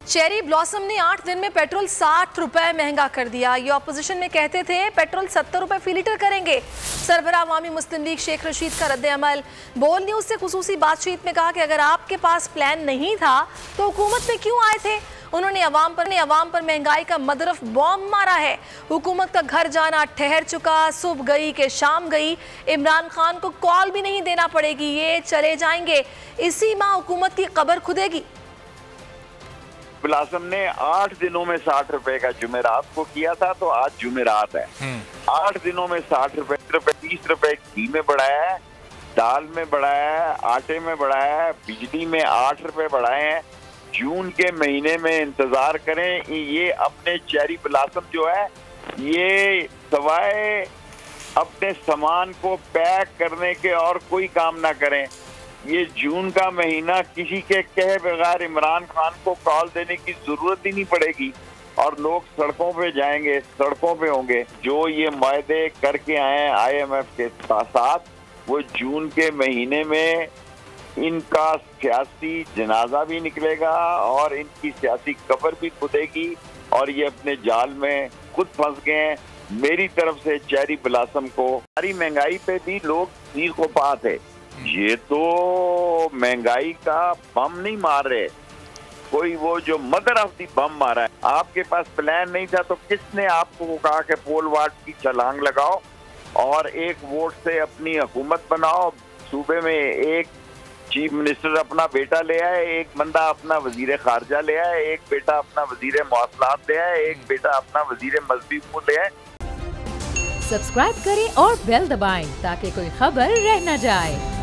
Cherry blossom ने 8 दिन में पेट्रोल 60 रुपए महंगा कर दिया। ये ऑपोजिशन में कहते थे पेट्रोल 70 रुपए फी लीटर करेंगे। सरबराह अवामी मुस्लिम लीग शेख रशीद का रद्द अमल। बोल न्यूज से खुसूसी बातचीत में कहा कि अगर आपके पास प्लान नहीं था तो हुकूमत में क्यों आए थे। उन्होंने अवाम पर महंगाई का मदरफ बॉम्ब मारा है। हुकूमत का घर जाना ठहर चुका, सुबह गई के शाम गई। इमरान खान को कॉल भी नहीं देना पड़ेगी, ये चले जाएंगे। इसी माह हुकूमत की कब्र खुदेगी। ब्लॉसम ने 8 दिनों में 60 रुपए का जुमेरात को किया था, तो आज जुमेरात है। 8 दिनों में 60 रुपए, 30 रुपए घी में बढ़ाया है, दाल में बढ़ाया है, आटे में बढ़ाया है, बिजली में 8 रुपए बढ़ाए हैं। जून के महीने में इंतजार करें। ये अपने चेरी ब्लॉसम जो है, ये सवाए अपने सामान को पैक करने के और कोई काम ना करें। ये जून का महीना किसी के कहे बगैर इमरान खान को कॉल देने की जरूरत ही नहीं पड़ेगी और लोग सड़कों पे जाएंगे, सड़कों पे होंगे। जो ये वायदे करके आए हैं IMF के साथ, वो जून के महीने में इनका सियासी जनाजा भी निकलेगा और इनकी सियासी कब्र भी खुदेगी और ये अपने जाल में खुद फंस गए हैं। मेरी तरफ से चेरी ब्लॉसम को सारी महंगाई पे भी लोग चीखोपात है। ये तो महंगाई का बम नहीं मार रहे, कोई वो जो मदर ऑफ दी बम मारा है। आपके पास प्लान नहीं था तो किसने आपको कहा कि पोल वाट की छलांग लगाओ और एक वोट से अपनी हुकूमत बनाओ। सूबे में एक चीफ मिनिस्टर अपना बेटा ले आए, एक बंदा अपना वजीर खारजा ले आए, एक बेटा अपना वजीर मवासलात ले आए, एक बेटा अपना वजीर मजहबी ले आए। सब्सक्राइब करें और बेल दबाएं ताकि कोई खबर रह न जाए।